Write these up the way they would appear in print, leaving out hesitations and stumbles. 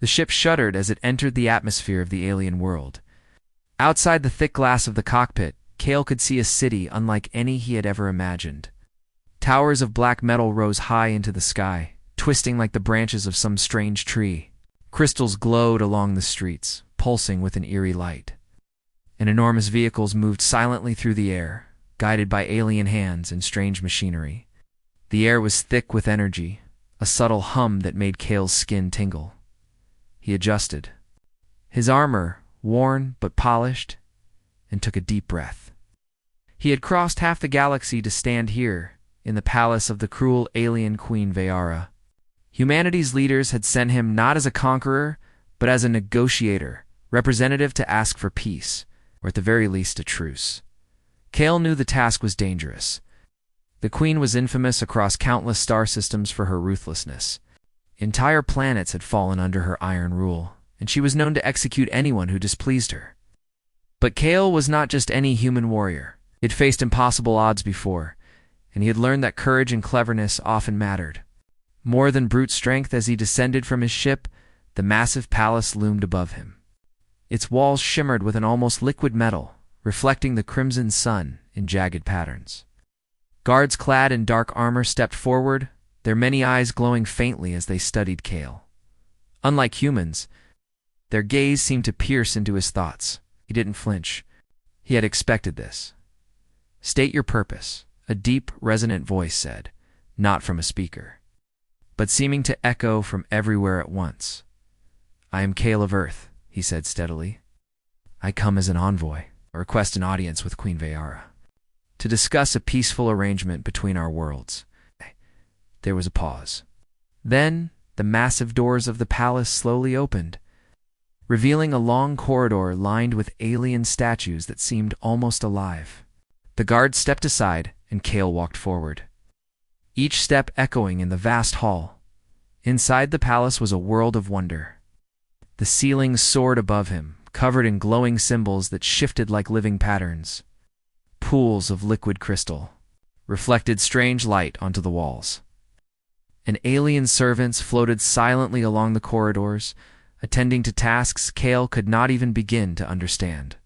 The ship shuddered as it entered the atmosphere of the alien world. Outside the thick glass of the cockpit, Cale could see a city unlike any he had ever imagined. Towers of black metal rose high into the sky, twisting like the branches of some strange tree. Crystals glowed along the streets, pulsing with an eerie light. And enormous vehicles moved silently through the air, guided by alien hands and strange machinery. The air was thick with energy, a subtle hum that made Cale's skin tingle. He adjusted. His armor, worn but polished, and took a deep breath. He had crossed half the galaxy to stand here, in the palace of the cruel alien Queen Veyara. Humanity's leaders had sent him not as a conqueror, but as a negotiator, representative to ask for peace, or at the very least a truce. Cale knew the task was dangerous. The Queen was infamous across countless star systems for her ruthlessness. Entire planets had fallen under her iron rule, and she was known to execute anyone who displeased her. But Cale was not just any human warrior. He had faced impossible odds before, and he had learned that courage and cleverness often mattered. More than brute strength, as he descended from his ship, the massive palace loomed above him. Its walls shimmered with an almost liquid metal, reflecting the crimson sun in jagged patterns. Guards clad in dark armor stepped forward, their many eyes glowing faintly as they studied Cale. Unlike humans, their gaze seemed to pierce into his thoughts. He didn't flinch. He had expected this. "State your purpose," a deep, resonant voice said, not from a speaker, but seeming to echo from everywhere at once. "I am Cale of Earth," he said steadily. "I come as an envoy, or request an audience with Queen Veyara, to discuss a peaceful arrangement between our worlds." There was a pause. Then the massive doors of the palace slowly opened, revealing a long corridor lined with alien statues that seemed almost alive. The guards stepped aside, and Cale walked forward, each step echoing in the vast hall. Inside the palace was a world of wonder. The ceilings soared above him, covered in glowing symbols that shifted like living patterns. Pools of liquid crystal reflected strange light onto the walls. And alien servants floated silently along the corridors, attending to tasks Cale could not even begin to understand.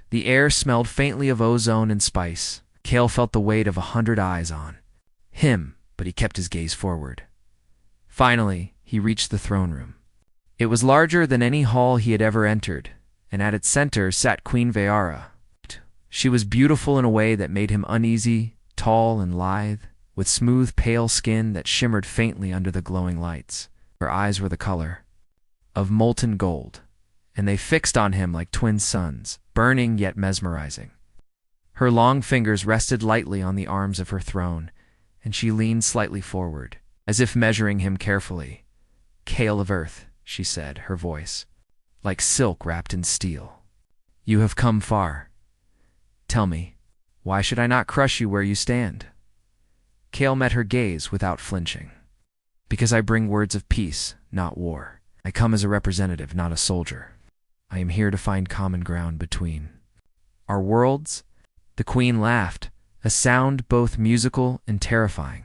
The air smelled faintly of ozone and spice. Cale felt the weight of 100 eyes on him, but he kept his gaze forward. Finally, he reached the throne room. It was larger than any hall he had ever entered, and at its center sat Queen Veyara. She was beautiful in a way that made him uneasy, tall and lithe, with smooth, pale skin that shimmered faintly under the glowing lights. Her eyes were the color of molten gold, and they fixed on him like twin suns, burning yet mesmerizing. Her long fingers rested lightly on the arms of her throne, and she leaned slightly forward, as if measuring him carefully. "Cale of Earth," she said, her voice like silk wrapped in steel. "You have come far. Tell me, why should I not crush you where you stand?" Cale met her gaze without flinching. "Because I bring words of peace, not war. I come as a representative, not a soldier. I am here to find common ground between our worlds." The Queen laughed, a sound both musical and terrifying.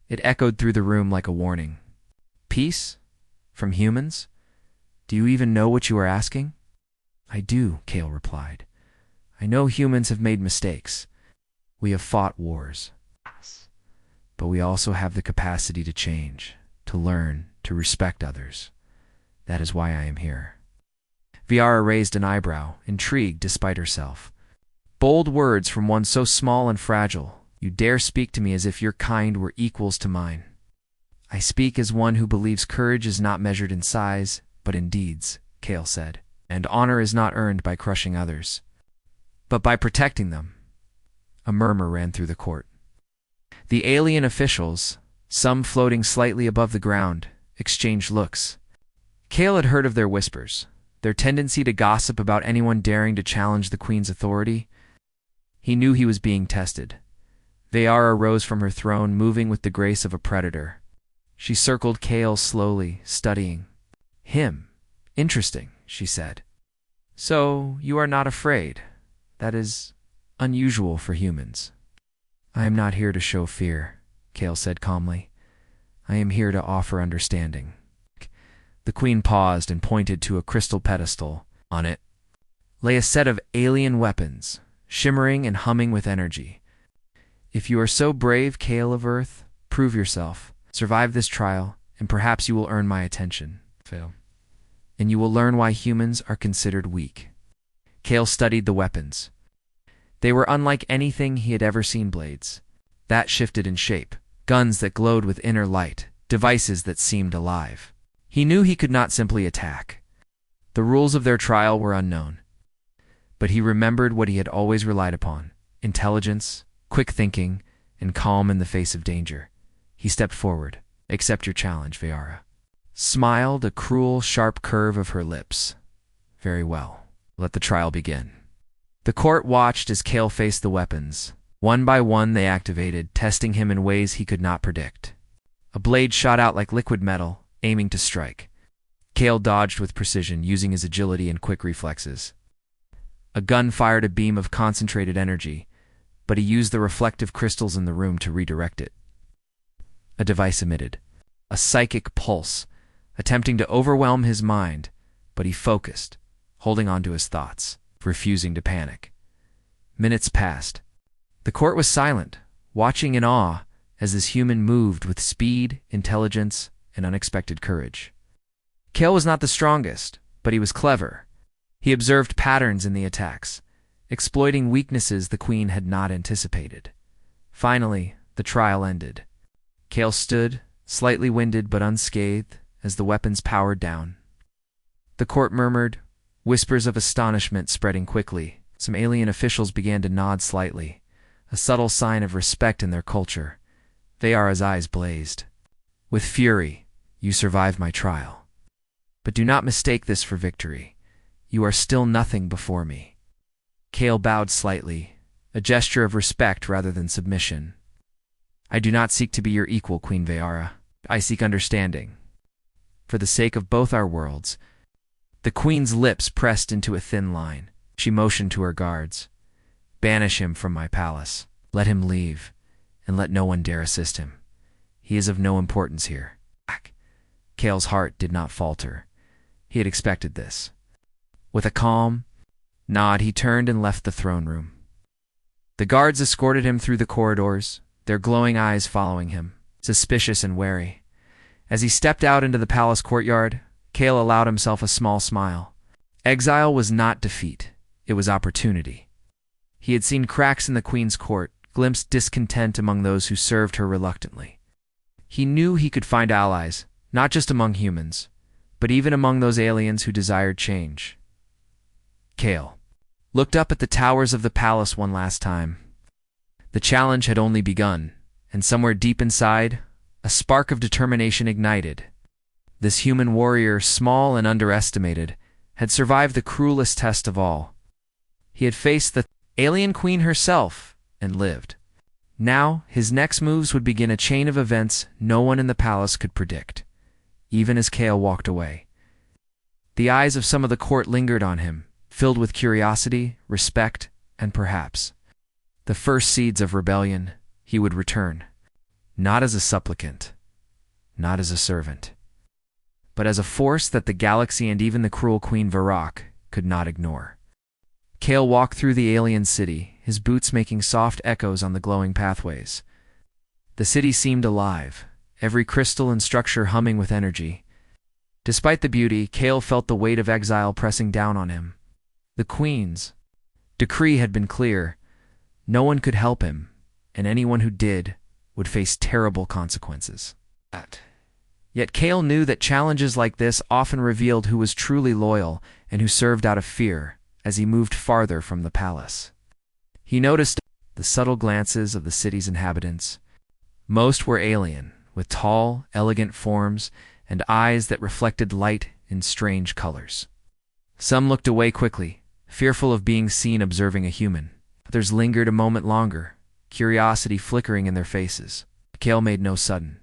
It echoed through the room like a warning. "Peace? From humans? Do you even know what you are asking?" "I do," Cale replied. "I know humans have made mistakes. We have fought wars. But we also have the capacity to change, to learn, to respect others. That is why I am here." Veyara raised an eyebrow, intrigued despite herself. "Bold words from one so small and fragile. You dare speak to me as if your kind were equals to mine." "I speak as one who believes courage is not measured in size, but in deeds," Cale said. "And honor is not earned by crushing others, but by protecting them." A murmur ran through the court. The alien officials, some floating slightly above the ground, exchanged looks. Cale had heard of their whispers, their tendency to gossip about anyone daring to challenge the Queen's authority. He knew he was being tested. Veyara rose from her throne, moving with the grace of a predator. She circled Cale slowly, studying him. "Interesting," she said. "So you are not afraid. That is unusual for humans." "I am not here to show fear," Cale said calmly. "I am here to offer understanding." The queen paused and pointed to a crystal pedestal. On it lay a set of alien weapons, shimmering and humming with energy. If you are so brave, Kale of Earth, prove yourself. Survive this trial, and perhaps you will earn my attention. Fail. And you will learn why humans are considered weak. Kale studied the weapons. They were unlike anything he had ever seen. Blades that shifted in shape, guns that glowed with inner light, devices that seemed alive. He knew he could not simply attack. The rules of their trial were unknown. But he remembered what he had always relied upon: intelligence, quick thinking, and calm in the face of danger. He stepped forward. Accept your challenge, Viara. Smiled, a cruel, sharp curve of her lips. Very well. Let the trial begin. The court watched as Kale faced the weapons. One by one they activated, testing him in ways he could not predict. A blade shot out like liquid metal, aiming to strike. Kale dodged with precision, using his agility and quick reflexes. A gun fired a beam of concentrated energy, but he used the reflective crystals in the room to redirect it. A device emitted a psychic pulse, attempting to overwhelm his mind, but he focused, holding on to his thoughts, refusing to panic. Minutes passed. The court was silent, watching in awe as this human moved with speed, intelligence, and unexpected courage. Kale was not the strongest, but he was clever. He observed patterns in the attacks, exploiting weaknesses the queen had not anticipated. Finally, the trial ended. Kale stood, slightly winded but unscathed, as the weapons powered down. The court murmured, whispers of astonishment spreading quickly. Some alien officials began to nod slightly, a subtle sign of respect in their culture. Viara's eyes blazed. With fury, you survived my trial. But do not mistake this for victory. You are still nothing before me. Kale bowed slightly, a gesture of respect rather than submission. I do not seek to be your equal, Queen Viara. I seek understanding. For the sake of both our worlds. The queen's lips pressed into a thin line. She motioned to her guards. Banish him from my palace. Let him leave, and let no one dare assist him. He is of no importance here. Kale's heart did not falter. He had expected this. With a calm nod, he turned and left the throne room. The guards escorted him through the corridors, their glowing eyes following him, suspicious and wary. As he stepped out into the palace courtyard, Kale allowed himself a small smile. Exile was not defeat, it was opportunity. He had seen cracks in the queen's court, glimpsed discontent among those who served her reluctantly. He knew he could find allies, not just among humans, but even among those aliens who desired change. Kale looked up at the towers of the palace one last time. The challenge had only begun, and somewhere deep inside, a spark of determination ignited. This human warrior, small and underestimated, had survived the cruelest test of all. He had faced the alien queen herself and lived. Now, his next moves would begin a chain of events no one in the palace could predict. Even as Kale walked away, the eyes of some of the court lingered on him, filled with curiosity, respect, and perhaps the first seeds of rebellion. He would return, not as a supplicant, not as a servant, but as a force that the galaxy and even the cruel Queen Varrock could not ignore. Kale walked through the alien city, his boots making soft echoes on the glowing pathways. The city seemed alive, every crystal and structure humming with energy. Despite the beauty, Kale felt the weight of exile pressing down on him. The Queen's decree had been clear. No one could help him, and anyone who did would face terrible consequences. Yet Kale knew that challenges like this often revealed who was truly loyal and who served out of fear as he moved farther from the palace. He noticed the subtle glances of the city's inhabitants. Most were alien, with tall, elegant forms and eyes that reflected light in strange colors. Some looked away quickly, fearful of being seen observing a human. Others lingered a moment longer, curiosity flickering in their faces. Kale made no sudden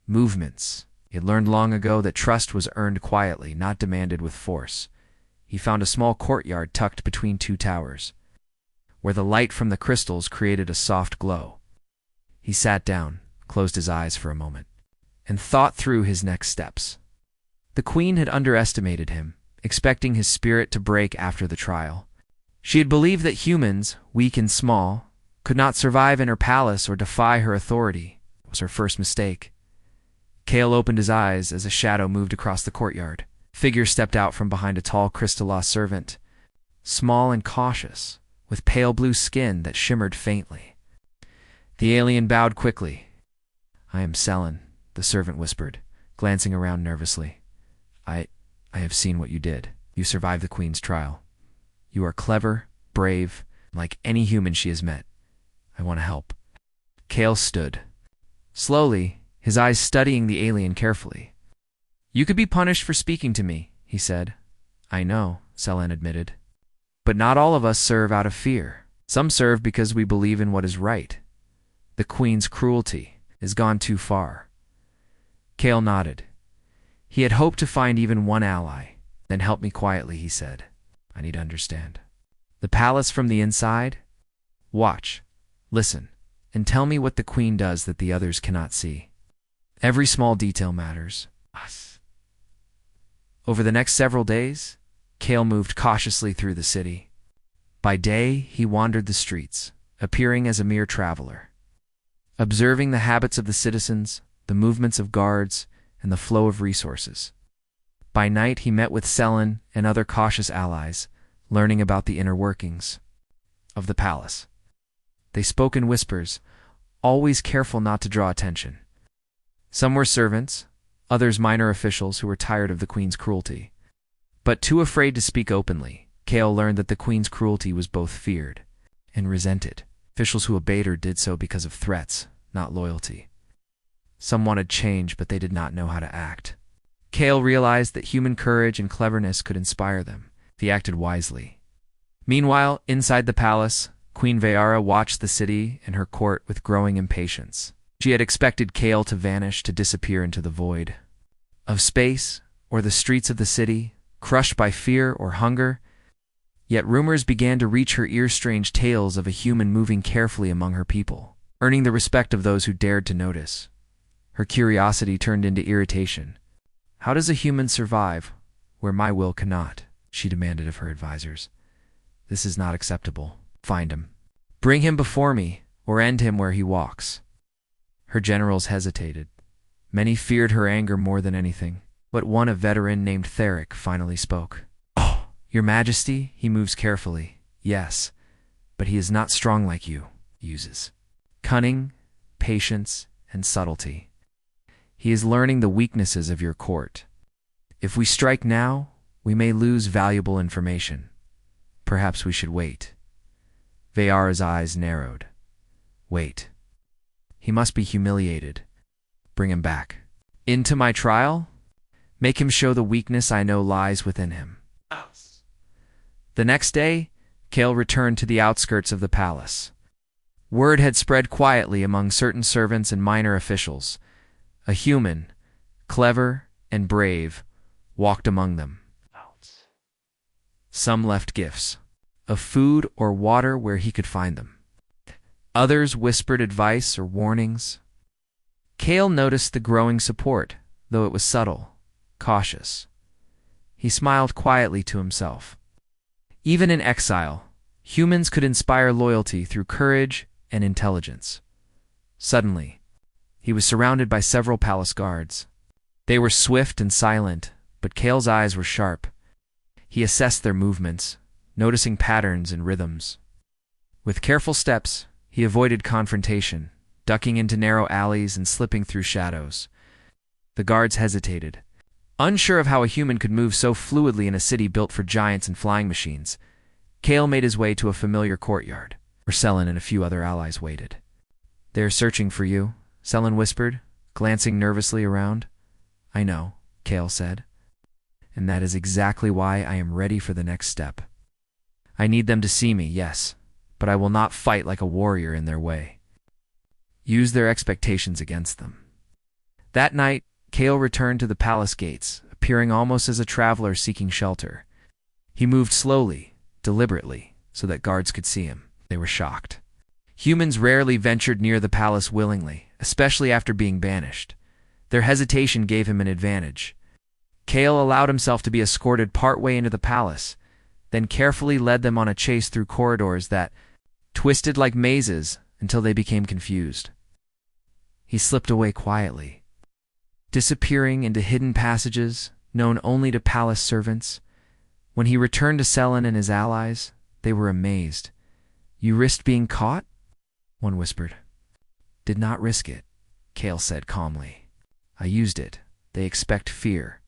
movements. He had learned long ago that trust was earned quietly, not demanded with force. He found a small courtyard tucked between two towers, where the light from the crystals created a soft glow. He sat down, closed his eyes for a moment, and thought through his next steps. The queen had underestimated him, expecting his spirit to break after the trial. She had believed that humans, weak and small, could not survive in her palace or defy her authority. It was her first mistake. Kale opened his eyes as a shadow moved across the courtyard. A figure stepped out from behind a tall Crystallos servant, small and cautious, with pale blue skin that shimmered faintly. The alien bowed quickly. "I am Selen," the servant whispered, glancing around nervously. I have seen what you did. You survived the queen's trial. You are clever, brave, like any human she has met. I want to help." Kale stood. Slowly, his eyes studying the alien carefully. "You could be punished for speaking to me," he said. "I know," Selen admitted. "But not all of us serve out of fear. Some serve because we believe in what is right. The queen's cruelty has gone too far." Kale nodded. He had hoped to find even one ally. "Then help me quietly," he said. "I need to understand the palace from the inside. Watch, listen, and tell me what the queen does that the others cannot see. Every small detail matters." Over the next several days, Kale moved cautiously through the city. By day, he wandered the streets, appearing as a mere traveler, observing the habits of the citizens, the movements of guards, and the flow of resources. By night, he met with Selen and other cautious allies, learning about the inner workings of the palace. They spoke in whispers, always careful not to draw attention. Some were servants, others minor officials who were tired of the queen's cruelty. But too afraid to speak openly, Kale learned that the queen's cruelty was both feared and resented. Officials who obeyed her did so because of threats, not loyalty. Some wanted change, but they did not know how to act. Kale realized that human courage and cleverness could inspire them if he acted wisely. Meanwhile, inside the palace, Queen Veyara watched the city and her court with growing impatience. She had expected Kale to vanish, to disappear into the void of space or the streets of the city, crushed by fear or hunger. Yet rumors began to reach her ears, strange tales of a human moving carefully among her people, earning the respect of those who dared to notice. Her curiosity turned into irritation. "How does a human survive where my will cannot?" she demanded of her advisors. "This is not acceptable. Find him. Bring him before me, or end him where he walks." Her generals hesitated. Many feared her anger more than anything, but one, a veteran named Theric, finally spoke. "Oh, Your Majesty, he moves carefully, yes, but he is not strong like you. He uses cunning, patience, and subtlety. He is learning the weaknesses of your court. If we strike now, we may lose valuable information. Perhaps we should wait." Veyara's eyes narrowed. "Wait. He must be humiliated. Bring him back. Into my trial? Make him show the weakness I know lies within him." The next day, Kale returned to the outskirts of the palace. Word had spread quietly among certain servants and minor officials. A human, clever and brave, walked among them. Some left gifts of food or water where he could find them. Others whispered advice or warnings. Kale noticed the growing support, though it was subtle, cautious. He smiled quietly to himself. Even in exile, humans could inspire loyalty through courage and intelligence. Suddenly, he was surrounded by several palace guards. They were swift and silent, but Kale's eyes were sharp. He assessed their movements, noticing patterns and rhythms. With careful steps, he avoided confrontation, ducking into narrow alleys and slipping through shadows. The guards hesitated, unsure of how a human could move so fluidly in a city built for giants and flying machines. Kale made his way to a familiar courtyard, where Selen and a few other allies waited. "They are searching for you," Selen whispered, glancing nervously around. "I know," Kale said. "And that is exactly why I am ready for the next step. I need them to see me, yes, but I will not fight like a warrior in their way. Use their expectations against them." That night, Kale returned to the palace gates, appearing almost as a traveler seeking shelter. He moved slowly, deliberately, so that guards could see him. They were shocked. Humans rarely ventured near the palace willingly, especially after being banished. Their hesitation gave him an advantage. Kale allowed himself to be escorted partway into the palace, then carefully led them on a chase through corridors that twisted like mazes until they became confused. He slipped away quietly, disappearing into hidden passages known only to palace servants. When he returned to Selen and his allies, they were amazed. "You risked being caught?" one whispered. "Did not risk it," Kale said calmly. "I used it. They expect fear.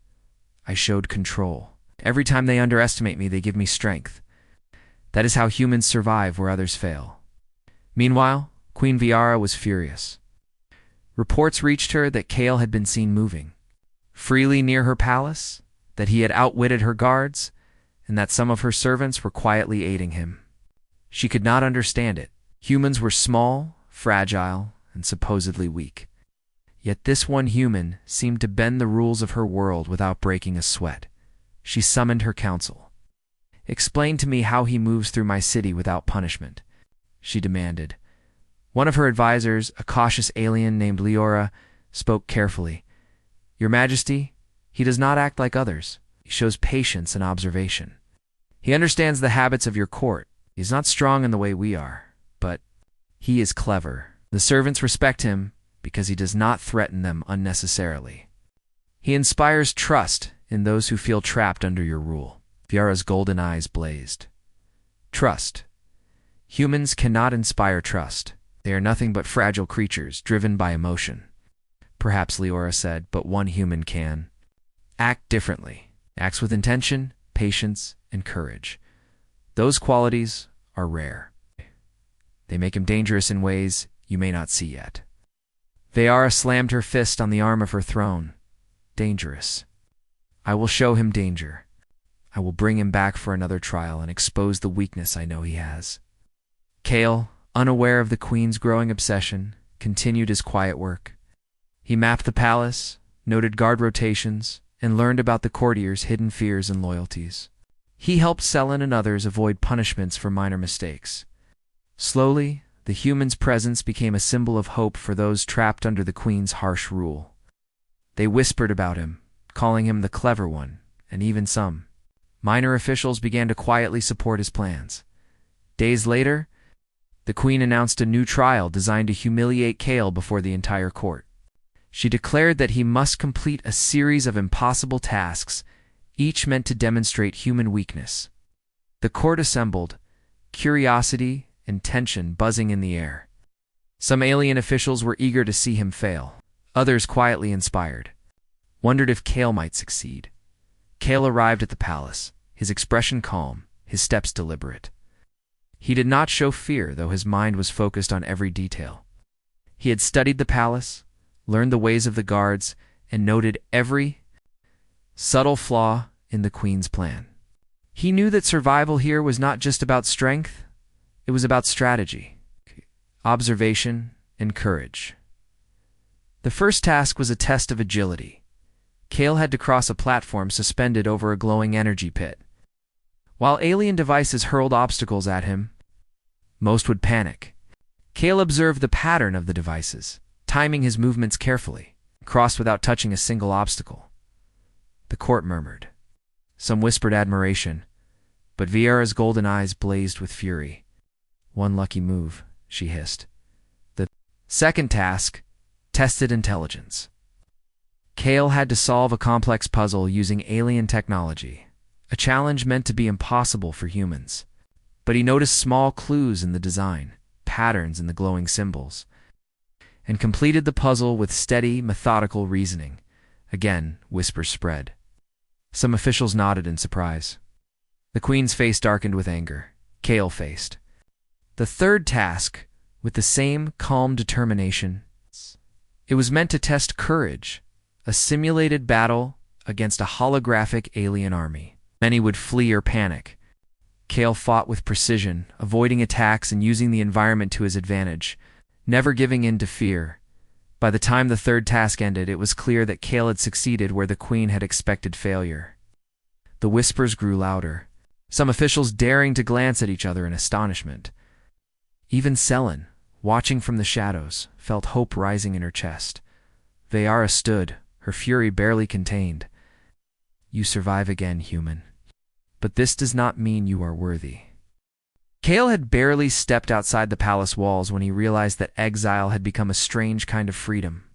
I showed control. Every time they underestimate me, they give me strength. That is how humans survive where others fail." Meanwhile, Queen Viara was furious. Reports reached her that Kale had been seen moving freely near her palace, that he had outwitted her guards, and that some of her servants were quietly aiding him. She could not understand it. Humans were small, fragile, and supposedly weak. Yet this one human seemed to bend the rules of her world without breaking a sweat. She summoned her council. "Explain to me how he moves through my city without punishment," she demanded. One of her advisors, a cautious alien named Leora, spoke carefully. "Your Majesty, he does not act like others. He shows patience and observation. He understands the habits of your court. He is not strong in the way we are, but he is clever. The servants respect him because he does not threaten them unnecessarily. He inspires trust in those who feel trapped under your rule." Viara's golden eyes blazed. Trust. Humans cannot inspire trust. They are nothing but fragile creatures driven by emotion. "Perhaps," Leora said, "but one human can act differently. Acts with intention, patience, and courage. Those qualities are rare. They make him dangerous in ways you may not see yet." Viara slammed her fist on the arm of her throne. "Dangerous. I will show him danger. I will bring him back for another trial and expose the weakness I know he has." Kale, unaware of the queen's growing obsession, continued his quiet work. He mapped the palace, noted guard rotations, and learned about the courtiers' hidden fears and loyalties. He helped Selen and others avoid punishments for minor mistakes. Slowly, the human's presence became a symbol of hope for those trapped under the queen's harsh rule. They whispered about him, calling him the clever one, and even some minor officials began to quietly support his plans. Days later, the queen announced a new trial designed to humiliate Kale before the entire court. She declared that he must complete a series of impossible tasks, each meant to demonstrate human weakness. The court assembled, curiosity and tension buzzing in the air. Some alien officials were eager to see him fail. Others, quietly inspired, wondered if Kale might succeed. Kale arrived at the palace, his expression calm, his steps deliberate. He did not show fear, though his mind was focused on every detail. He had studied the palace, learned the ways of the guards, and noted every subtle flaw in the queen's plan. He knew that survival here was not just about strength, it was about strategy, observation, and courage. The first task was a test of agility. Kale had to cross a platform suspended over a glowing energy pit. While alien devices hurled obstacles at him, most would panic. Kale observed the pattern of the devices, timing his movements carefully, crossed without touching a single obstacle. The court murmured. Some whispered admiration, but Viera's golden eyes blazed with fury. "One lucky move," she hissed. The second task tested intelligence. Kale had to solve a complex puzzle using alien technology, a challenge meant to be impossible for humans. But he noticed small clues in the design, patterns in the glowing symbols, and completed the puzzle with steady, methodical reasoning. Again, whispers spread. Some officials nodded in surprise. The queen's face darkened with anger. Kale faced the third task with the same calm determination. It was meant to test courage, a simulated battle against a holographic alien army. Many would flee or panic. Kale fought with precision, avoiding attacks and using the environment to his advantage, never giving in to fear. By the time the third task ended, it was clear that Kale had succeeded where the queen had expected failure. The whispers grew louder, some officials daring to glance at each other in astonishment. Even Selen, watching from the shadows, felt hope rising in her chest. Viara stood, her fury barely contained. You survive again, human. But this does not mean you are worthy. Kale had barely stepped outside the palace walls when he realized that exile had become a strange kind of freedom.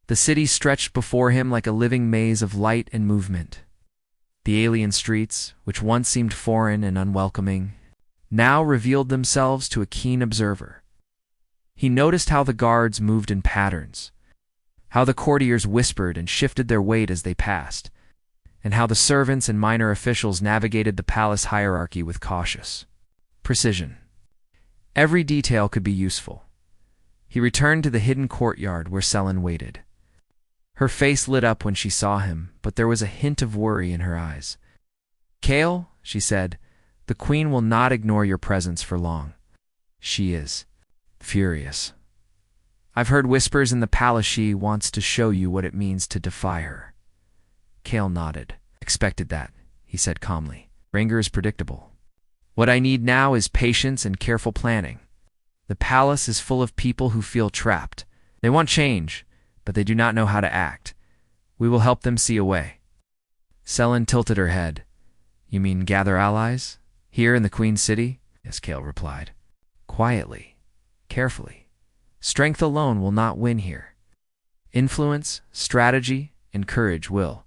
The city stretched before him like a living maze of light and movement. The alien streets, which once seemed foreign and unwelcoming, now revealed themselves to a keen observer. He noticed how the guards moved in patterns, how the courtiers whispered and shifted their weight as they passed, and how the servants and minor officials navigated the palace hierarchy with cautious precision. Every detail could be useful. He returned to the hidden courtyard where Selene waited. Her face lit up when she saw him, but there was a hint of worry in her eyes. "Kale," she said, "the queen will not ignore your presence for long. She is furious. I've heard whispers in the palace she wants to show you what it means to defy her." Kale nodded. "Expected that," he said calmly. "Anger is predictable. What I need now is patience and careful planning. The palace is full of people who feel trapped. They want change, but they do not know how to act. We will help them see a way." Selene tilted her head. "You mean gather allies? Here in the Queen's City?" "Yes," Kale replied. "Quietly, carefully. Strength alone will not win here. Influence, strategy, and courage will.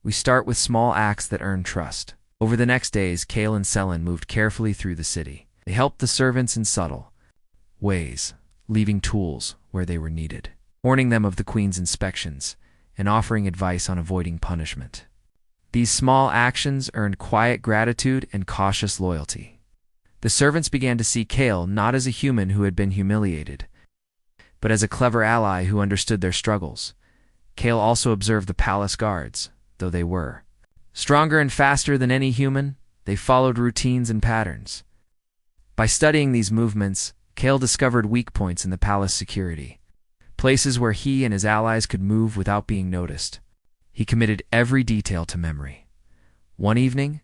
We start with small acts that earn trust." Over the next days, Kale and Selene moved carefully through the city. They helped the servants in subtle ways, leaving tools where they were needed, warning them of the Queen's inspections, and offering advice on avoiding punishment. These small actions earned quiet gratitude and cautious loyalty. The servants began to see Kale not as a human who had been humiliated, but as a clever ally who understood their struggles. Kale also observed the palace guards, though they were stronger and faster than any human. They followed routines and patterns. By studying these movements, Kale discovered weak points in the palace security, places where he and his allies could move without being noticed. He committed every detail to memory. One evening,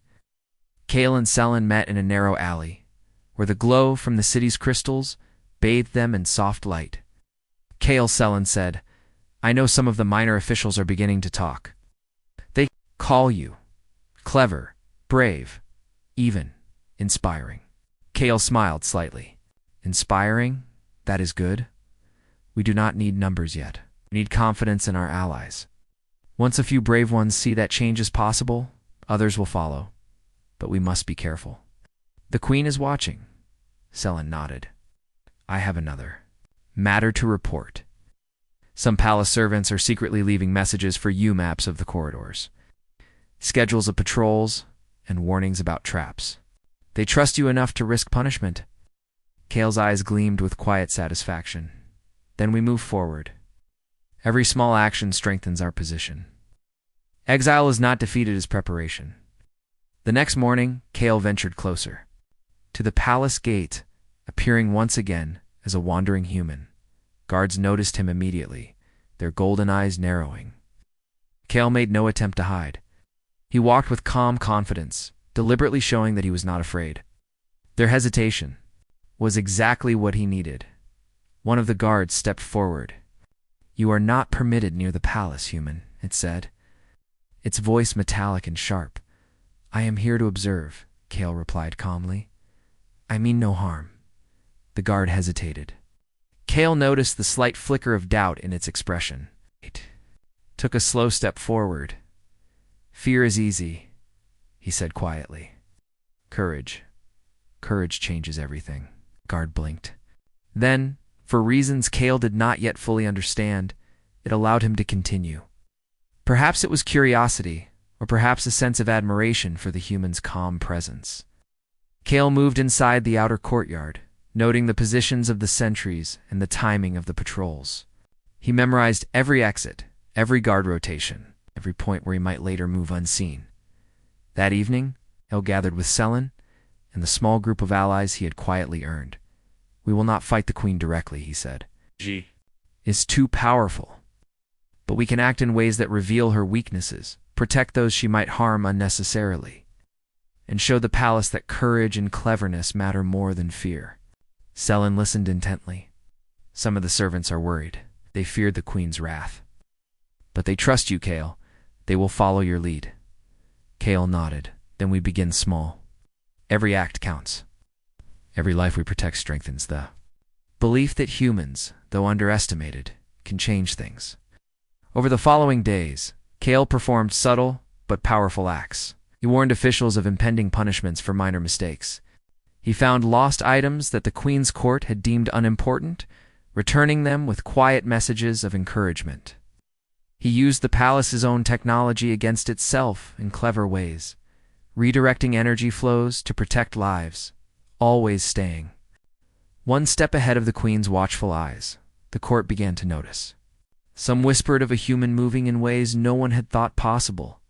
Kale and Selene met in a narrow alley, where the glow from the city's crystals bathed them in soft light. "Kale," Selene said, "I know some of the minor officials are beginning to talk. They call you clever, brave, even inspiring." Kale smiled slightly. "Inspiring? That is good. We do not need numbers yet. We need confidence in our allies. Once a few brave ones see that change is possible, others will follow. But we must be careful." "The Queen is watching." Selene nodded. "I have another matter to report. Some palace servants are secretly leaving messages for you maps of the corridors, schedules of patrols, and warnings about traps. They trust you enough to risk punishment." Kale's eyes gleamed with quiet satisfaction. "Then we move forward. Every small action strengthens our position. Exile is not defeated as preparation." The next morning, Kale ventured closer to the palace gate, appearing once again as a wandering human. Guards noticed him immediately, their golden eyes narrowing. Kale made no attempt to hide. He walked with calm confidence, deliberately showing that he was not afraid. Their hesitation was exactly what he needed. One of the guards stepped forward. "You are not permitted near the palace, human," it said, its voice metallic and sharp. "I am here to observe," Kale replied calmly. "I mean no harm." The guard hesitated. Kale noticed the slight flicker of doubt in its expression. It took a slow step forward. "Fear is easy," he said quietly. Courage changes everything." Guard blinked. Then, for reasons Kale did not yet fully understand, it allowed him to continue. Perhaps it was curiosity, or perhaps a sense of admiration for the human's calm presence. Kale moved inside the outer courtyard, noting the positions of the sentries and the timing of the patrols. He memorized every exit, every guard rotation, every point where he might later move unseen. That evening, Kale gathered with Selene and the small group of allies he had quietly earned. "We will not fight the Queen directly," he said. "She is too powerful. But we can act in ways that reveal her weaknesses, protect those she might harm unnecessarily, and show the palace that courage and cleverness matter more than fear." Selene listened intently. "Some of the servants are worried. They feared the Queen's wrath. But they trust you, Kale. They will follow your lead." Kale nodded. Then we begin small. Every act counts. Every life we protect strengthens the belief that humans, though underestimated, can change things. Over the following days, Kale performed subtle but powerful acts. He warned officials of impending punishments for minor mistakes. He found lost items that the Queen's court had deemed unimportant, returning them with quiet messages of encouragement. He used the palace's own technology against itself in clever ways, redirecting energy flows to protect lives, always staying one step ahead of the Queen's watchful eyes. The court began to notice. Some whispered of a human moving in ways no one had thought possible.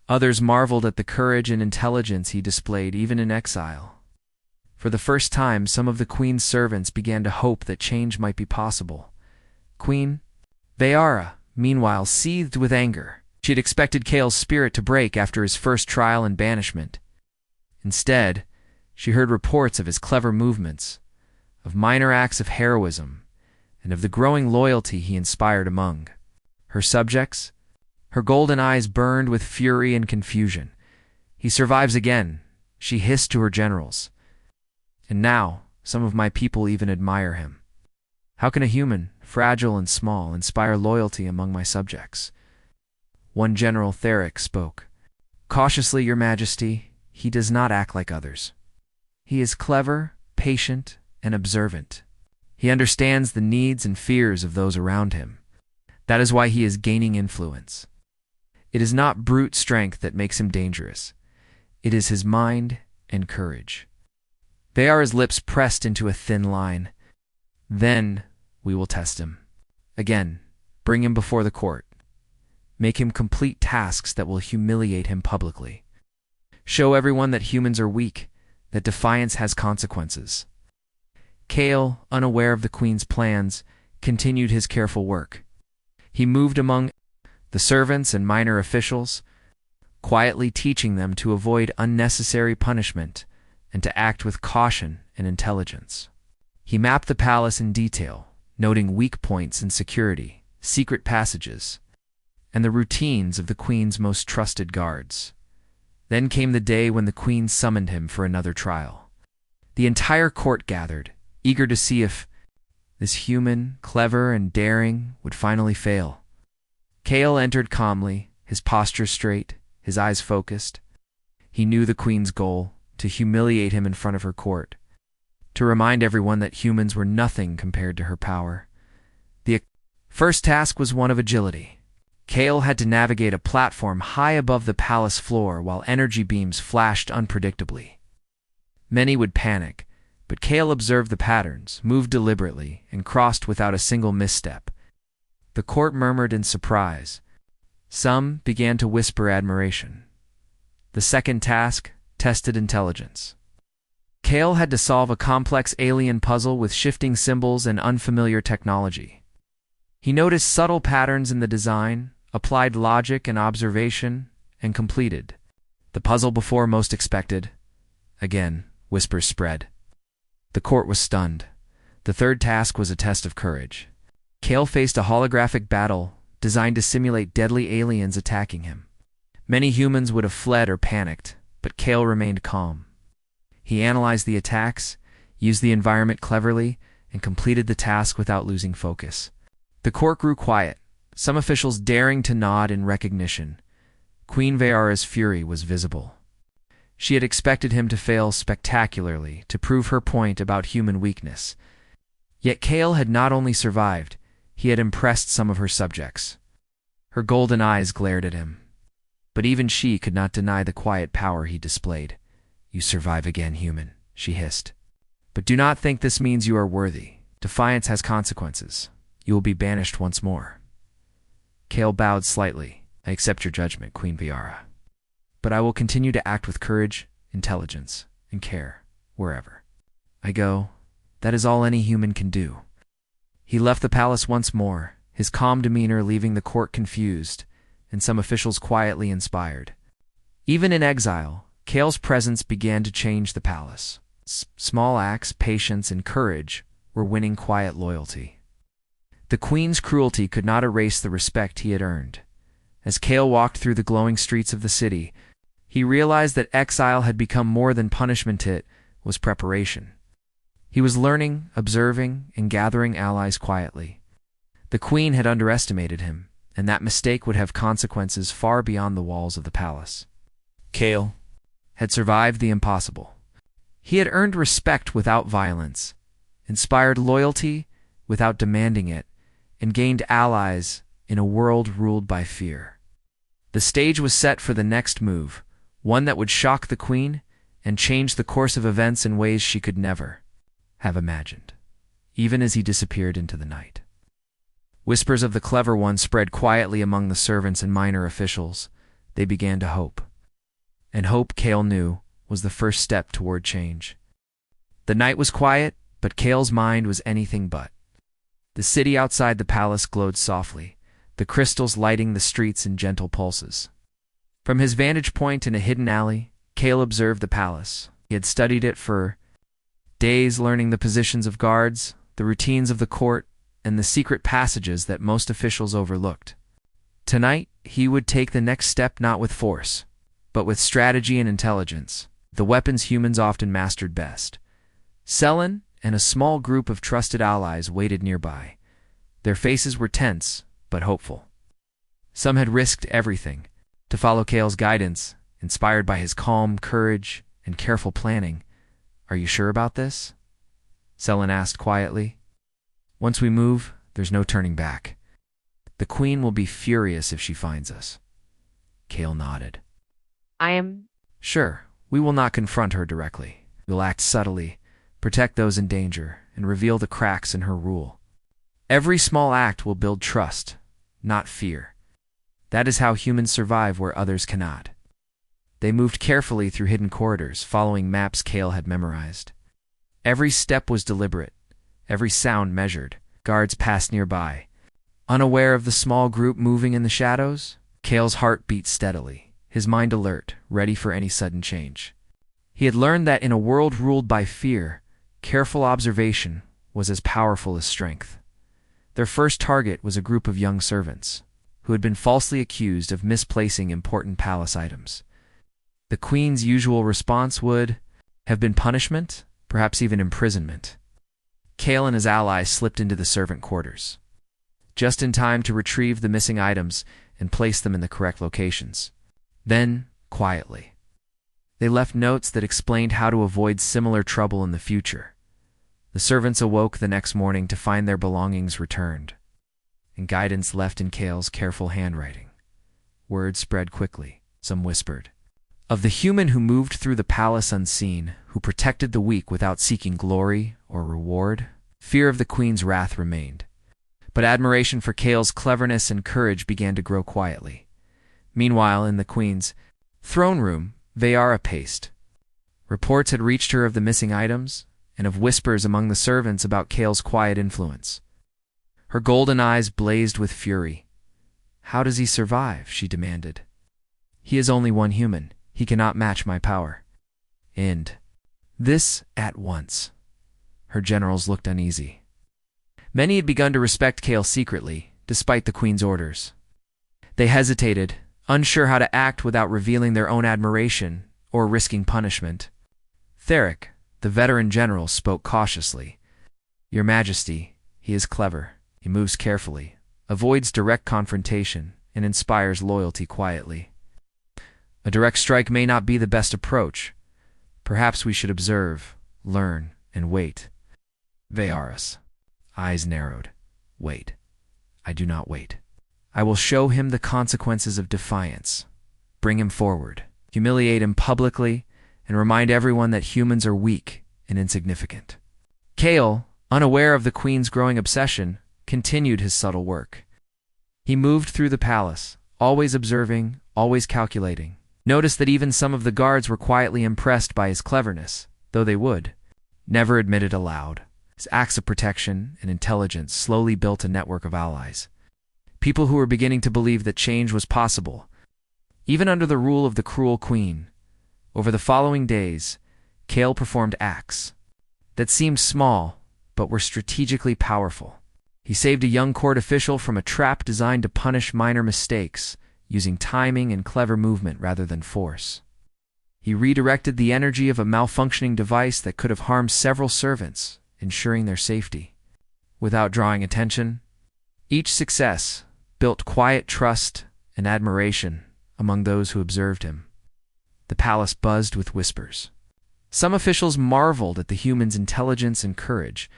Others marveled at the courage and intelligence he displayed even in exile. For the first time, some of the Queen's servants began to hope that change might be possible. Queen Veyara, meanwhile, seethed with anger. She had expected Kale's spirit to break after his first trial and banishment. Instead, she heard reports of his clever movements, of minor acts of heroism, and of the growing loyalty he inspired among her subjects. Her golden eyes burned with fury and confusion. "He survives again," she hissed to her generals. "And now, some of my people even admire him. How can a human, fragile and small, inspire loyalty among my subjects?" One general, Theric, spoke. "Cautiously, Your Majesty, he does not act like others. He is clever, patient, and observant. He understands the needs and fears of those around him. That is why he is gaining influence. It is not brute strength that makes him dangerous. It is his mind and courage." Veyara's lips pressed into a thin line. "Then we will test him. Again, bring him before the court. Make him complete tasks that will humiliate him publicly. Show everyone that humans are weak, that defiance has consequences." Kale, unaware of the Queen's plans, continued his careful work. He moved among the servants and minor officials, quietly teaching them to avoid unnecessary punishment and to act with caution and intelligence. He mapped the palace in detail, noting weak points in security, secret passages, and the routines of the Queen's most trusted guards. Then came the day when the Queen summoned him for another trial. The entire court gathered, eager to see if this human, clever and daring, would finally fail. Kale entered calmly, his posture straight, his eyes focused. He knew the Queen's goal: to humiliate him in front of her court, to remind everyone that humans were nothing compared to her power. The first task was one of agility. Kale had to navigate a platform high above the palace floor while energy beams flashed unpredictably. Many would panic, but Kale observed the patterns, moved deliberately, and crossed without a single misstep. The court murmured in surprise. Some began to whisper admiration. The second task tested intelligence. Kale had to solve a complex alien puzzle with shifting symbols and unfamiliar technology. He noticed subtle patterns in the design, applied logic and observation, and completed the puzzle before most expected. Again, whispers spread. The court was stunned. The third task was a test of courage. Kale faced a holographic battle designed to simulate deadly aliens attacking him. Many humans would have fled or panicked, but Kale remained calm. He analyzed the attacks, used the environment cleverly, and completed the task without losing focus. The court grew quiet, some officials daring to nod in recognition. Queen Veyara's fury was visible. She had expected him to fail spectacularly to prove her point about human weakness. Yet Kale had not only survived, he had impressed some of her subjects. Her golden eyes glared at him. But even she could not deny the quiet power he displayed. "You survive again, human," she hissed. "But do not think this means you are worthy. Defiance has consequences. You will be banished once more." Kale bowed slightly. "I accept your judgment, Queen Veyara. But I will continue to act with courage, intelligence, and care, wherever I go. That is all any human can do." He left the palace once more, his calm demeanor leaving the court confused, and some officials quietly inspired. Even in exile, Kale's presence began to change the palace. Small acts, patience, and courage were winning quiet loyalty. The Queen's cruelty could not erase the respect he had earned. As Kale walked through the glowing streets of the city, He realized that exile had become more than punishment, it was preparation. He was learning, observing, and gathering allies quietly. The queen had underestimated him, and that mistake would have consequences far beyond the walls of the palace. Kale had survived the impossible. He had earned respect without violence, inspired loyalty without demanding it, and gained allies in a world ruled by fear. The stage was set for the next move, one that would shock the queen and change the course of events in ways she could never have imagined, even as he disappeared into the night. Whispers of the clever one spread quietly among the servants and minor officials. They began to hope. And hope, Kale knew, was the first step toward change. The night was quiet, but Kale's mind was anything but. The city outside the palace glowed softly, the crystals lighting the streets in gentle pulses. From his vantage point in a hidden alley, Kale observed the palace. He had studied it for days, learning the positions of guards, the routines of the court, and the secret passages that most officials overlooked. Tonight, he would take the next step not with force, but with strategy and intelligence, the weapons humans often mastered best. Selen and a small group of trusted allies waited nearby. Their faces were tense, but hopeful. Some had risked everything to follow Kale's guidance, inspired by his calm courage and careful planning. "Are you sure about this?" Selen asked quietly. "Once we move, there's no turning back. The queen will be furious if she finds us." Kale nodded. I am. "Sure, we will not confront her directly. We'll act subtly, protect those in danger, and reveal the cracks in her rule. Every small act will build trust, not fear. That is how humans survive where others cannot." They moved carefully through hidden corridors, following maps Kale had memorized. Every step was deliberate, every sound measured. Guards passed nearby. Unaware of the small group moving in the shadows, Kale's heart beat steadily, his mind alert, ready for any sudden change. He had learned that in a world ruled by fear, careful observation was as powerful as strength. Their first target was a group of young servants, who had been falsely accused of misplacing important palace items. The queen's usual response would have been punishment, perhaps even imprisonment. Kale and his allies slipped into the servant quarters, just in time to retrieve the missing items and place them in the correct locations. Then, quietly, they left notes that explained how to avoid similar trouble in the future. The servants awoke the next morning to find their belongings returned, and guidance left in Kale's careful handwriting. Word spread quickly. Some whispered of the human who moved through the palace unseen, who protected the weak without seeking glory or reward. Fear of the queen's wrath remained, but admiration for Kale's cleverness and courage began to grow quietly. Meanwhile, in the queen's throne room, Vayara paced. Reports had reached her of the missing items, and of whispers among the servants about Kale's quiet influence. Her golden eyes blazed with fury. "How does he survive?" she demanded. "He is only one human. He cannot match my power. And this at once." Her generals looked uneasy. Many had begun to respect Kale secretly, despite the queen's orders. They hesitated, unsure how to act without revealing their own admiration or risking punishment. Theric, the veteran general, spoke cautiously. "Your Majesty, he is clever. He moves carefully, avoids direct confrontation, and inspires loyalty quietly. A direct strike may not be the best approach. Perhaps we should observe, learn, and wait." Vayara's eyes narrowed. "Wait. I do not wait. I will show him the consequences of defiance. Bring him forward, humiliate him publicly, and remind everyone that humans are weak and insignificant." Kale, unaware of the queen's growing obsession, continued his subtle work. He moved through the palace, always observing, always calculating. Noticed that even some of the guards were quietly impressed by his cleverness, though they would never admit it aloud. His acts of protection and intelligence slowly built a network of allies. People who were beginning to believe that change was possible, even under the rule of the cruel queen. Over the following days, Kale performed acts that seemed small, but were strategically powerful. He saved a young court official from a trap designed to punish minor mistakes, using timing and clever movement rather than force. He redirected the energy of a malfunctioning device that could have harmed several servants, ensuring their safety. Without drawing attention, each success built quiet trust and admiration among those who observed him. The palace buzzed with whispers. Some officials marveled at the human's intelligence and courage.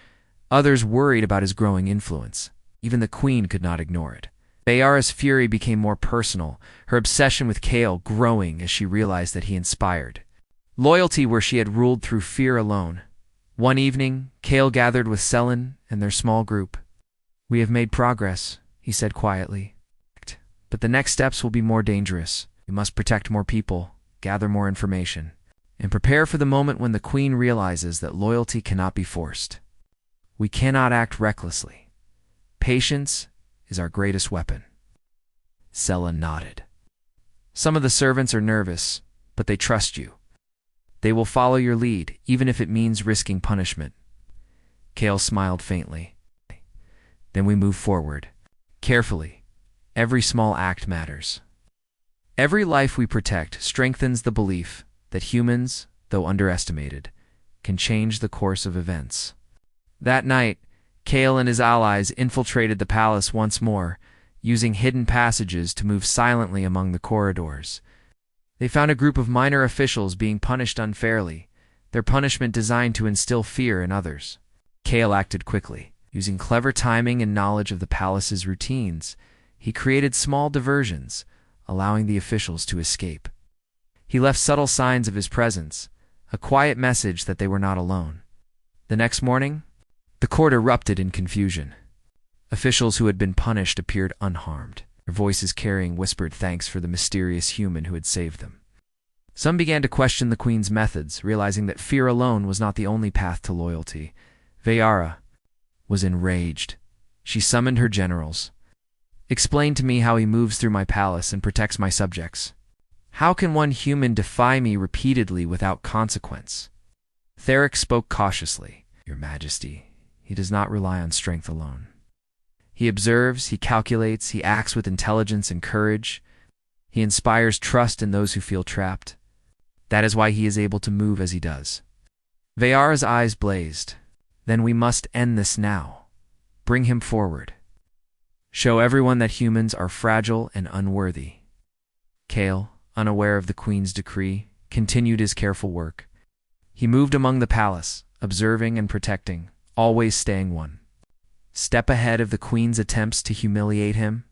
Others worried about his growing influence. Even the queen could not ignore it. Bayara's fury became more personal, her obsession with Kale growing as she realized that he inspired loyalty where she had ruled through fear alone. One evening, Kale gathered with Selin and their small group. "We have made progress," he said quietly. "But the next steps will be more dangerous. We must protect more people, gather more information, and prepare for the moment when the queen realizes that loyalty cannot be forced. We cannot act recklessly. Patience is our greatest weapon." Selin nodded. "Some of the servants are nervous, but they trust you. They will follow your lead, even if it means risking punishment." Kale smiled faintly. "Then we move forward. Carefully. Every small act matters. Every life we protect strengthens the belief that humans, though underestimated, can change the course of events." That night, Kale and his allies infiltrated the palace once more, using hidden passages to move silently among the corridors. They found a group of minor officials being punished unfairly, their punishment designed to instill fear in others. Kale acted quickly. Using clever timing and knowledge of the palace's routines, he created small diversions, allowing the officials to escape. He left subtle signs of his presence, a quiet message that they were not alone. The next morning, the court erupted in confusion. Officials who had been punished appeared unharmed, their voices carrying whispered thanks for the mysterious human who had saved them. Some began to question the queen's methods, realizing that fear alone was not the only path to loyalty. Vayara was enraged. She summoned her generals. "Explain to me how he moves through my palace and protects my subjects. How can one human defy me repeatedly without consequence?" Theric spoke cautiously. "Your Majesty, he does not rely on strength alone. He observes, he calculates, he acts with intelligence and courage. He inspires trust in those who feel trapped. That is why he is able to move as he does." Vayara's eyes blazed. "Then we must end this now. Bring him forward. Show everyone that humans are fragile and unworthy." Kale, unaware of the queen's decree, continued his careful work. He moved among the palace, observing and protecting, always staying one step ahead of the queen's attempts to humiliate him.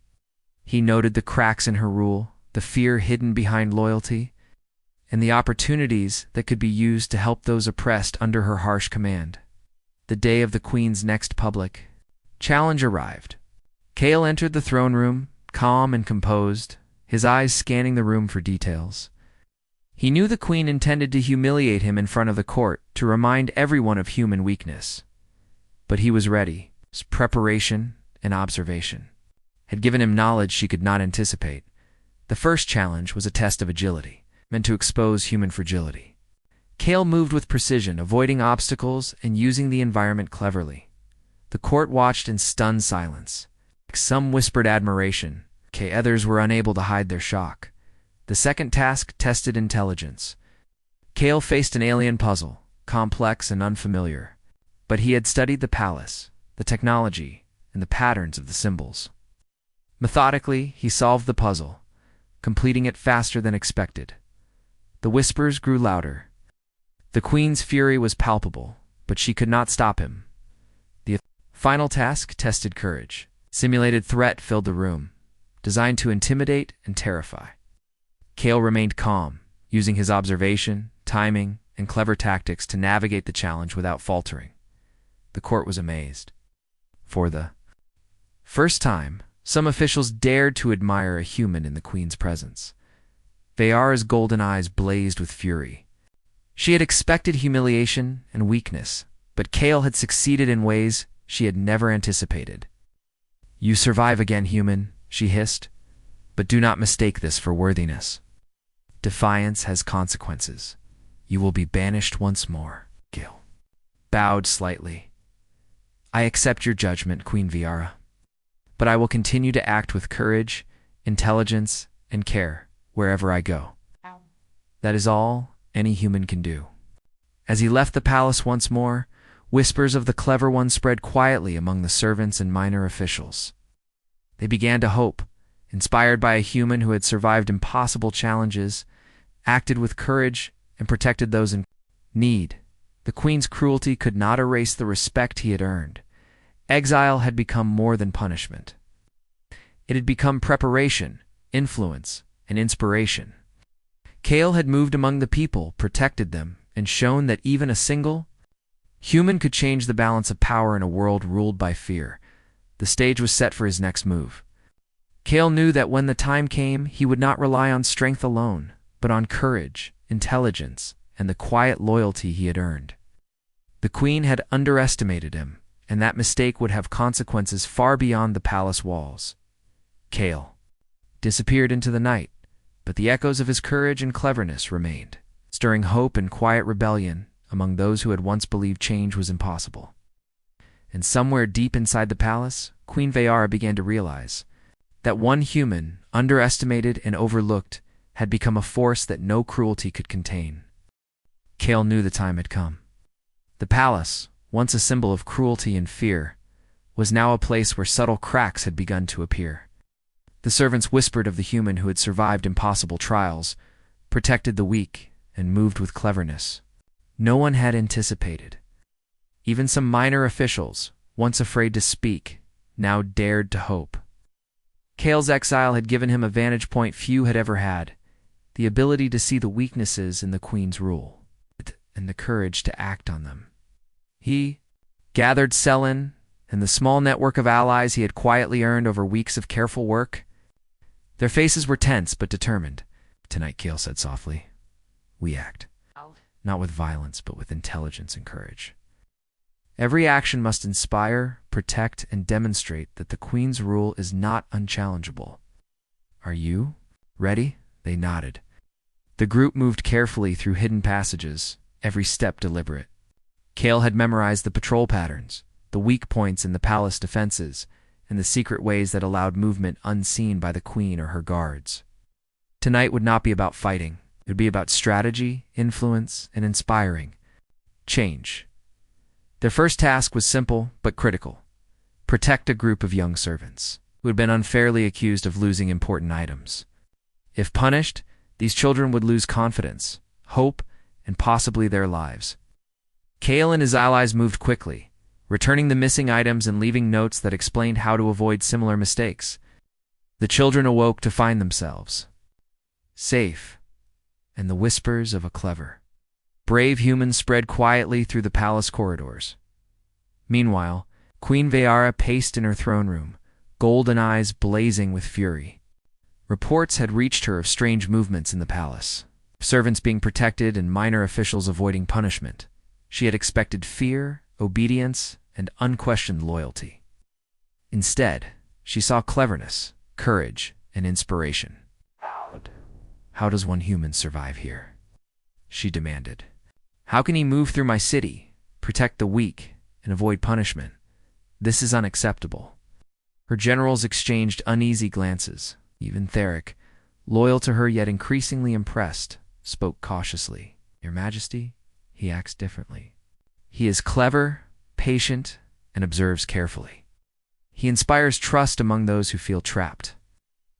He noted the cracks in her rule, the fear hidden behind loyalty, and the opportunities that could be used to help those oppressed under her harsh command. The day of the queen's next public challenge arrived. Kale entered the throne room, calm and composed, his eyes scanning the room for details. He knew the queen intended to humiliate him in front of the court to remind everyone of human weakness. But he was ready. His preparation and observation had given him knowledge she could not anticipate. The first challenge was a test of agility, meant to expose human fragility. Kale moved with precision, avoiding obstacles and using the environment cleverly. The court watched in stunned silence. Some whispered admiration, others were unable to hide their shock. The second task tested intelligence. Kale faced an alien puzzle, complex and unfamiliar, but he had studied the palace, the technology, and the patterns of the symbols. Methodically, he solved the puzzle, completing it faster than expected. The whispers grew louder. The queen's fury was palpable, but she could not stop him. The final task tested courage. Simulated threat filled the room, designed to intimidate and terrify. Kale remained calm, using his observation, timing, and clever tactics to navigate the challenge without faltering. The court was amazed. For the first time, some officials dared to admire a human in the queen's presence. Vayara's golden eyes blazed with fury. She had expected humiliation and weakness, but Kale had succeeded in ways she had never anticipated. "You survive again, human," she hissed, "but do not mistake this for worthiness. Defiance has consequences. You will be banished once more." Kale bowed slightly. "I accept your judgment, Queen Vayara, but I will continue to act with courage, intelligence, and care wherever I go." That is all, any human can do. As he left the palace once more, whispers of the clever one spread quietly among the servants and minor officials. They began to hope, inspired by a human who had survived impossible challenges, acted with courage, and protected those in need. The queen's cruelty could not erase the respect he had earned. Exile had become more than punishment. It had become preparation, influence, and inspiration. Kale had moved among the people, protected them, and shown that even a single human could change the balance of power in a world ruled by fear. The stage was set for his next move. Kale knew that when the time came, he would not rely on strength alone, but on courage, intelligence, and the quiet loyalty he had earned. The queen had underestimated him, and that mistake would have consequences far beyond the palace walls. Kale disappeared into the night, but the echoes of his courage and cleverness remained, stirring hope and quiet rebellion among those who had once believed change was impossible. And somewhere deep inside the palace, Queen Veyara began to realize that one human, underestimated and overlooked, had become a force that no cruelty could contain. Kale knew the time had come. The palace, once a symbol of cruelty and fear, was now a place where subtle cracks had begun to appear. The servants whispered of the human who had survived impossible trials, protected the weak, and moved with cleverness. No one had anticipated. Even some minor officials, once afraid to speak, now dared to hope. Kale's exile had given him a vantage point few had ever had, the ability to see the weaknesses in the queen's rule, and the courage to act on them. He gathered Selin and the small network of allies he had quietly earned over weeks of careful work. Their faces were tense but determined. "Tonight," Kale said softly, "we act. Not with violence, but with intelligence and courage. Every action must inspire, protect, and demonstrate that the Queen's rule is not unchallengeable. Are you ready?" They nodded. The group moved carefully through hidden passages, every step deliberate. Kale had memorized the patrol patterns, the weak points in the palace defenses, and the secret ways that allowed movement unseen by the Queen or her guards. Tonight would not be about fighting. It would be about strategy, influence, and inspiring change. Their first task was simple but critical: protect a group of young servants who had been unfairly accused of losing important items. If punished, these children would lose confidence, hope, and possibly their lives. Kale and his allies moved quickly, returning the missing items and leaving notes that explained how to avoid similar mistakes. The children awoke to find themselves safe, and the whispers of a clever, brave human spread quietly through the palace corridors. Meanwhile, Queen Veyara paced in her throne room, golden eyes blazing with fury. Reports had reached her of strange movements in the palace, servants being protected and minor officials avoiding punishment. She had expected fear, obedience, and unquestioned loyalty. Instead, she saw cleverness, courage, and inspiration. "How does one human survive here?" she demanded. "How can he move through my city, protect the weak, and avoid punishment? This is unacceptable." Her generals exchanged uneasy glances. Even Theric, loyal to her yet increasingly impressed, spoke cautiously. "Your Majesty, he acts differently. He is clever, patient, and observes carefully. He inspires trust among those who feel trapped.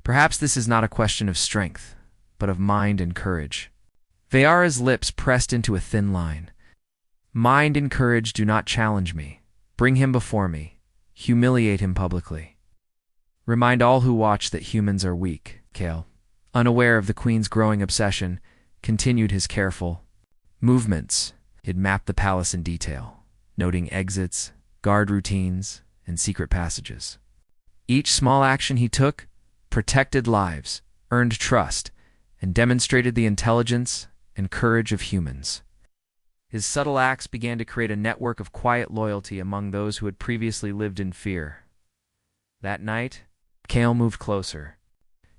Perhaps this is not a question of strength, but of mind and courage." Veyara's lips pressed into a thin line. "Mind and courage do not challenge me. Bring him before me. Humiliate him publicly. Remind all who watch that humans are weak." Kale, unaware of the Queen's growing obsession, continued his careful movements. He had mapped the palace in detail, noting exits, guard routines, and secret passages. Each small action he took protected lives, earned trust, and demonstrated the intelligence and courage of humans. His subtle acts began to create a network of quiet loyalty among those who had previously lived in fear. That night, Kale moved closer.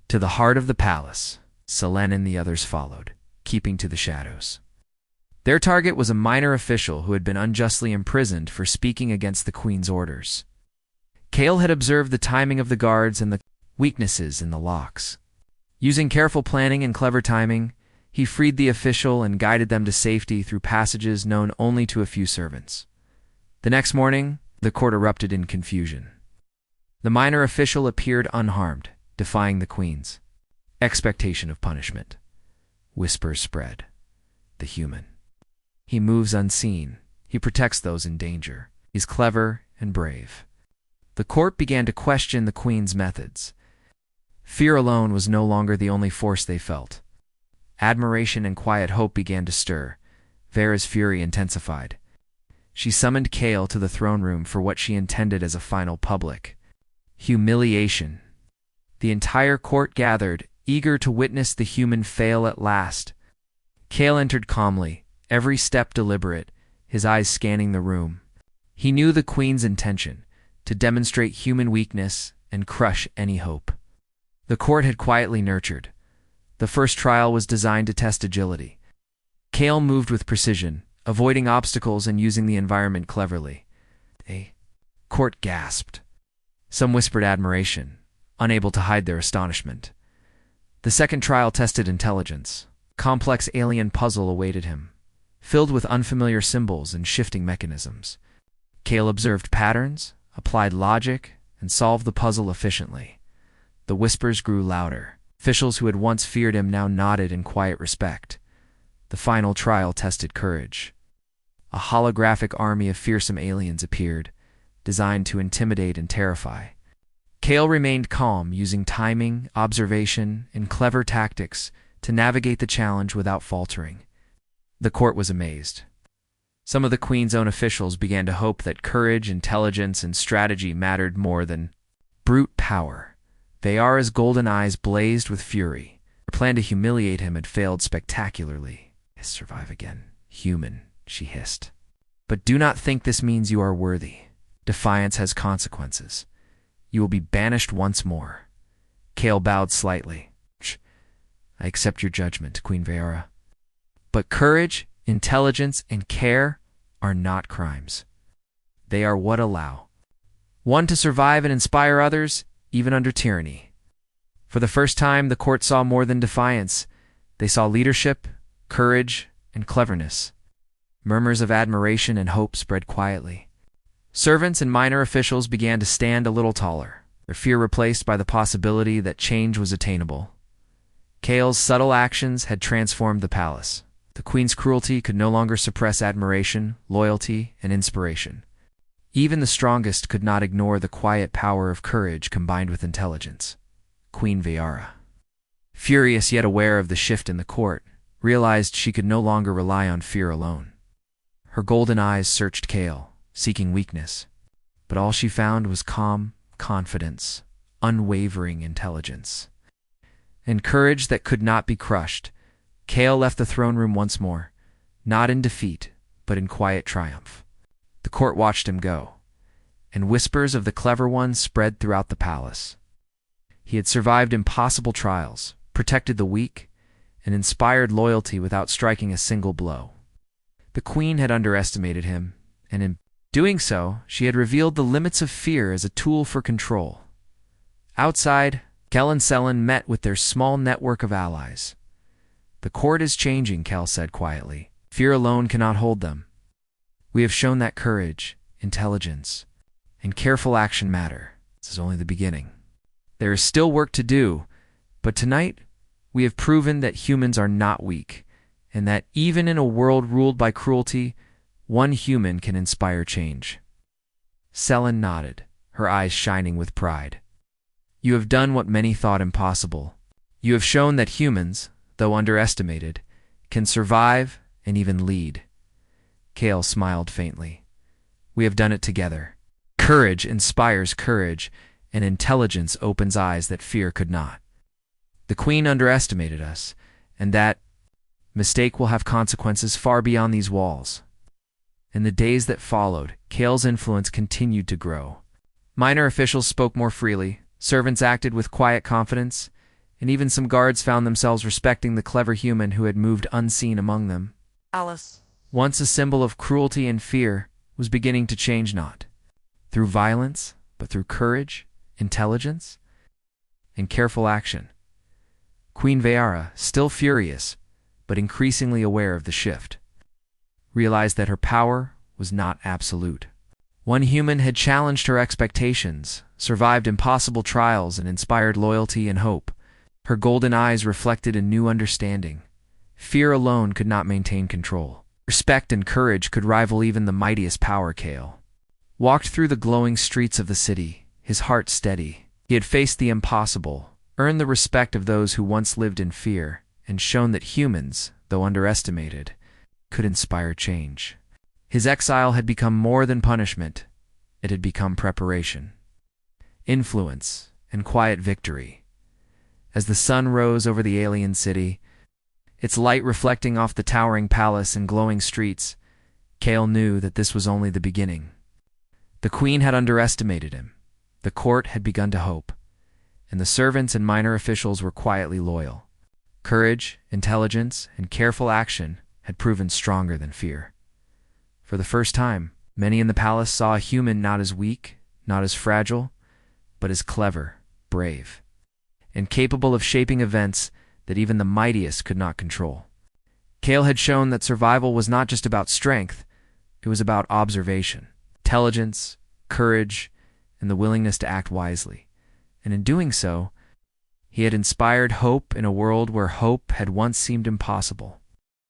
To the heart of the palace, Selene and the others followed, keeping to the shadows. Their target was a minor official who had been unjustly imprisoned for speaking against the Queen's orders. Kale had observed the timing of the guards and the weaknesses in the locks. Using careful planning and clever timing, He freed the official and guided them to safety through passages known only to a few servants. The next morning, the court erupted in confusion. The minor official appeared unharmed, defying the queen's expectation of punishment. Whispers spread. The human. He moves unseen. He protects those in danger. He's clever and brave. The court began to question the queen's methods. Fear alone was no longer the only force they felt. Admiration and quiet hope began to stir. Vera's fury intensified. She summoned Kale to the throne room for what she intended as a final public humiliation. The entire court gathered, eager to witness the human fail at last. Kale entered calmly, every step deliberate, his eyes scanning the room. He knew the queen's intention, to demonstrate human weakness and crush any hope. The court had quietly nurtured. The first trial was designed to test agility. Kale moved with precision, avoiding obstacles and using the environment cleverly. The court gasped. Some whispered admiration, unable to hide their astonishment. The second trial tested intelligence. Complex alien puzzle awaited him, filled with unfamiliar symbols and shifting mechanisms. Kale observed patterns, applied logic, and solved the puzzle efficiently. The whispers grew louder. Officials who had once feared him now nodded in quiet respect. The final trial tested courage. A holographic army of fearsome aliens appeared, designed to intimidate and terrify. Kale remained calm, using timing, observation, and clever tactics to navigate the challenge without faltering. The court was amazed. Some of the queen's own officials began to hope that courage, intelligence, and strategy mattered more than brute power. Veyara's golden eyes blazed with fury. Her plan to humiliate him had failed spectacularly. Survive again, human, she hissed. But do not think this means you are worthy. Defiance has consequences. You will be banished once more. Kale bowed slightly. I accept your judgment, Queen Veyara. But courage, intelligence, and care are not crimes. They are what allow one to survive and inspire others, even under tyranny. For the first time, the court saw more than defiance. They saw leadership, courage, and cleverness. Murmurs of admiration and hope spread quietly. Servants and minor officials began to stand a little taller, their fear replaced by the possibility that change was attainable. Kale's subtle actions had transformed the palace. The queen's cruelty could no longer suppress admiration, loyalty, and inspiration. Even the strongest could not ignore the quiet power of courage combined with intelligence. Queen Veyara, furious yet aware of the shift in the court, realized she could no longer rely on fear alone. Her golden eyes searched Kale, seeking weakness, but all she found was calm confidence, unwavering intelligence, and courage that could not be crushed. Kale left the throne room once more, not in defeat, but in quiet triumph. The court watched him go, and whispers of the clever one spread throughout the palace. He had survived impossible trials, protected the weak, and inspired loyalty without striking a single blow. The queen had underestimated him, and in doing so, she had revealed the limits of fear as a tool for control. Outside, Kel and Selen met with their small network of allies. The court is changing, Kel said quietly. Fear alone cannot hold them. We have shown that courage, intelligence, and careful action matter. This is only the beginning. There is still work to do, but tonight we have proven that humans are not weak, and that even in a world ruled by cruelty, one human can inspire change. Selen nodded, her eyes shining with pride. You have done what many thought impossible. You have shown that humans, though underestimated, can survive and even lead. Kale smiled faintly. We have done it together. Courage inspires courage, and intelligence opens eyes that fear could not. The queen underestimated us, and that mistake will have consequences far beyond these walls. In the days that followed, Kale's influence continued to grow. Minor officials spoke more freely, servants acted with quiet confidence, and even some guards found themselves respecting the clever human who had moved unseen among them. Alice, Once a symbol of cruelty and fear, was beginning to change not through violence, but through courage, intelligence, and careful action. Queen Veyara, still furious, but increasingly aware of the shift. Realized that her power was not absolute. One human had challenged her expectations, survived impossible trials, and inspired loyalty and hope. Her golden eyes reflected a new understanding. Fear alone could not maintain control. Respect and courage could rival even the mightiest power. Kale walked through the glowing streets of the city, his heart steady. He had faced the impossible, earned the respect of those who once lived in fear, and shown that humans, though underestimated, could inspire change. His exile had become more than punishment. It had become preparation, influence, and quiet victory. As the sun rose over the alien city, its light reflecting off the towering palace and glowing streets, Kale knew that this was only the beginning. The queen had underestimated him, the court had begun to hope, and the servants and minor officials were quietly loyal. Courage, intelligence, and careful action had proven stronger than fear. For the first time, many in the palace saw a human not as weak, not as fragile, but as clever, brave, and capable of shaping events that even the mightiest could not control. Kale had shown that survival was not just about strength, it was about observation, intelligence, courage, and the willingness to act wisely. And in doing so, he had inspired hope in a world where hope had once seemed impossible.